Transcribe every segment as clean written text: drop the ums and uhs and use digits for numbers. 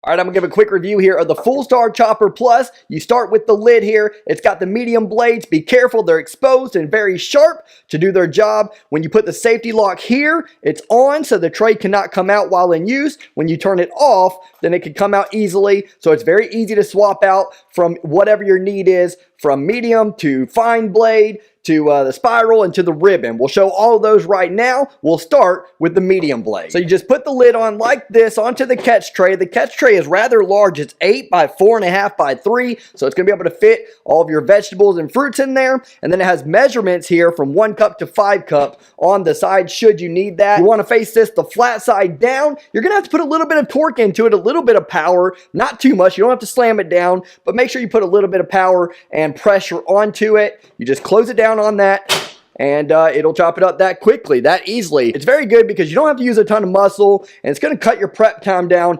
All right, I'm gonna give a quick review here of the Fullstar Chopper Plus. You start with the lid here. It's got the medium blades. Be careful, they're exposed and very sharp to do their job. When you put the safety lock here, it's on so the tray cannot come out while in use. When you turn it off, then it can come out easily. So it's very easy to swap out from whatever your need is, from medium to fine blade, to the spiral, and to the ribbon. We'll show all of those right now. We'll start with the medium blade. So you just put the lid on like this onto the catch tray. The catch tray is rather large. It's 8 by 4.5 by 3, so it's gonna be able to fit all of your vegetables and fruits in there. And then it has measurements here from 1 cup to 5 cup on the side should you need that. You wanna face this the flat side down. You're gonna have to put a little bit of torque into it, a little bit of power, not too much. You don't have to slam it down, but make sure you put a little bit of power and pressure onto it. You just close it down on that, and it'll chop it up that quickly, that easily. It's very good because you don't have to use a ton of muscle, and it's going to cut your prep time down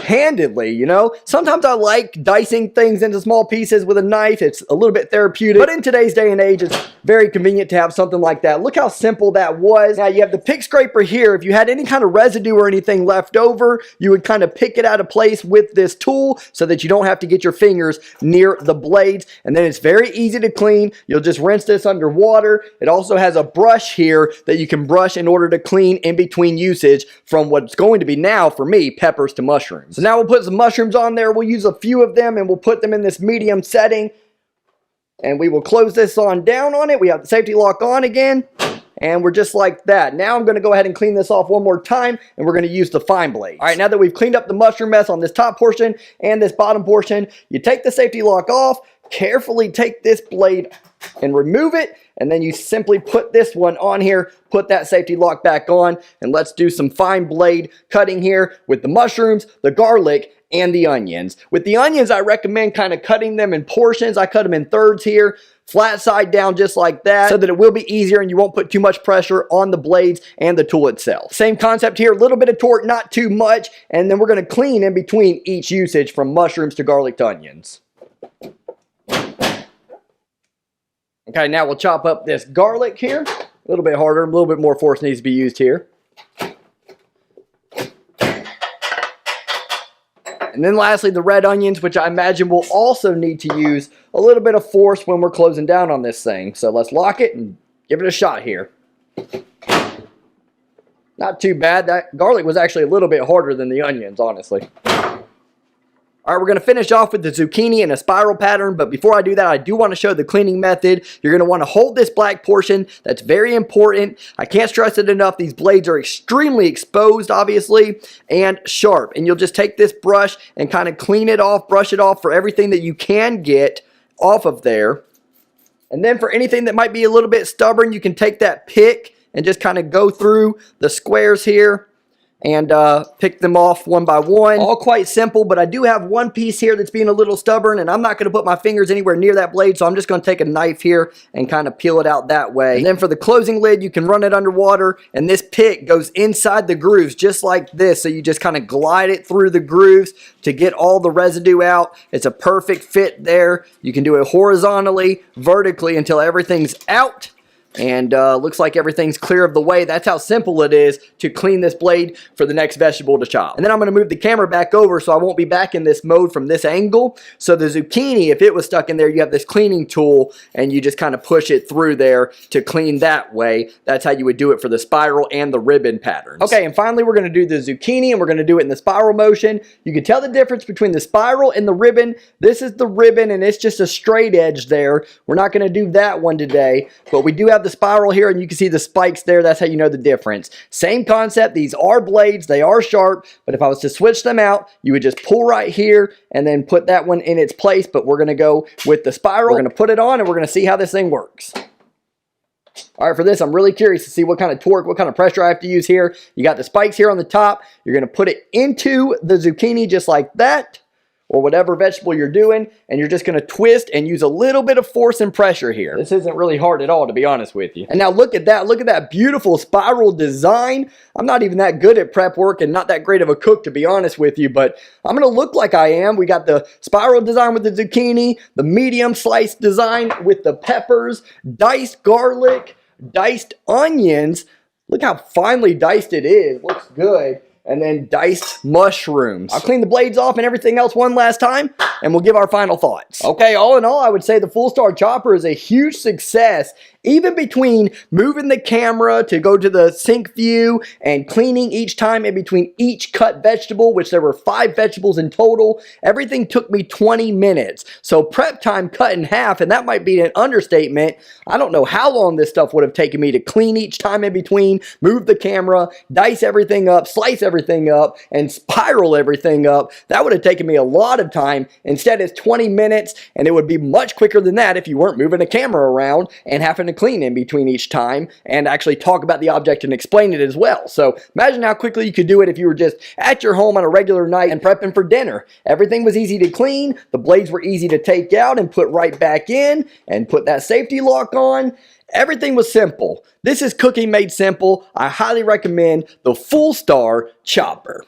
handedly, you know. Sometimes I like dicing things into small pieces with a knife. It's a little bit therapeutic, but in today's day and age, it's very convenient to have something like that. Look how simple that was. Now you have the pick scraper here. If you had any kind of residue or anything left over, you would kind of pick it out of place with this tool so that you don't have to get your fingers near the blades. And then it's very easy to clean. You'll just rinse this under water. It also has a brush here that you can brush in order to clean in between usage from what's going to be now, for me, peppers to mushrooms. So now we'll put some mushrooms on there. We'll use a few of them and we'll put them in this medium setting. And we will close this on down on it. We have the safety lock on again. And we're just like that. Now I'm going to go ahead and clean this off one more time, and we're going to use the fine blade. All right, now that we've cleaned up the mushroom mess on this top portion and this bottom portion, you take the safety lock off, carefully take this blade and remove it, and then you simply put this one on here, put that safety lock back on, and let's do some fine blade cutting here with the mushrooms, the garlic, and the onions. With the onions, I recommend kind of cutting them in portions. I cut them in thirds here, flat side down just like that, so that it will be easier and you won't put too much pressure on the blades and the tool itself. Same concept here, a little bit of torque, not too much, and then we're going to clean in between each usage from mushrooms to garlic to onions. Okay, now we'll chop up this garlic here. A little bit harder, a little bit more force needs to be used here. And then lastly, the red onions, which I imagine will also need to use a little bit of force when we're closing down on this thing. So let's lock it and give it a shot here. Not too bad. That garlic was actually a little bit harder than the onions, honestly. All right, we're going to finish off with the zucchini in a spiral pattern, but before I do that, I do want to show the cleaning method. You're going to want to hold this black portion. That's very important. I can't stress it enough. These blades are extremely exposed, obviously, and sharp. And you'll just take this brush and kind of clean it off, brush it off for everything that you can get off of there. And then for anything that might be a little bit stubborn, you can take that pick and just kind of go through the squares here and pick them off one by one. All quite simple, but I do have one piece here that's being a little stubborn, and I'm not going to put my fingers anywhere near that blade, so I'm just going to take a knife here and kind of peel it out that way. And then for the closing lid, you can run it underwater, and this pick goes inside the grooves just like this, so you just kind of glide it through the grooves to get all the residue out. It's a perfect fit there. You can do it horizontally, vertically until everything's out. And looks like everything's clear of the way. That's how simple it is to clean this blade for the next vegetable to chop. And then I'm going to move the camera back over so I won't be back in this mode from this angle. So the zucchini, if it was stuck in there, you have this cleaning tool and you just kind of push it through there to clean that way. That's how you would do it for the spiral and the ribbon patterns. Okay, and finally we're going to do the zucchini, and we're going to do it in the spiral motion. You can tell the difference between the spiral and the ribbon. This is the ribbon and it's just a straight edge there. We're not going to do that one today, but we do have the spiral here, and you can see the spikes there. That's how you know the difference. Same concept. These are blades. They are sharp, but if I was to switch them out, you would just pull right here and then put that one in its place, but we're going to go with the spiral. We're going to put it on, and we're going to see how this thing works. All right, for this, I'm really curious to see what kind of torque, what kind of pressure I have to use here. You got the spikes here on the top. You're going to put it into the zucchini just like that, or whatever vegetable you're doing, and you're just going to twist and use a little bit of force and pressure here. This isn't really hard at all, to be honest with you. And now look at that beautiful spiral design. I'm not even that good at prep work and not that great of a cook, to be honest with you, but I'm going to look like I am. We got the spiral design with the zucchini, the medium slice design with the peppers, diced garlic, diced onions. Look how finely diced it is. Looks good. and then diced mushrooms. I'll clean the blades off and everything else one last time, and we'll give our final thoughts. Okay, all in all, I would say the Fullstar chopper is a huge success. Even between moving the camera to go to the sync view and cleaning each time in between each cut vegetable, which there were 5 vegetables in total, everything took me 20 minutes. So prep time cut in half, and that might be an understatement. I don't know how long this stuff would have taken me to clean each time in between, move the camera, dice everything up, slice everything up, and spiral everything up. That would have taken me a lot of time. Instead, it's 20 minutes, and it would be much quicker than that if you weren't moving the camera around and having to clean in between each time and actually talk about the object and explain it as well. So imagine how quickly you could do it if you were just at your home on a regular night and prepping for dinner. Everything was easy to clean, the blades were easy to take out and put right back in and put that safety lock on. Everything was simple. This is cooking made simple. I highly recommend the Fullstar chopper.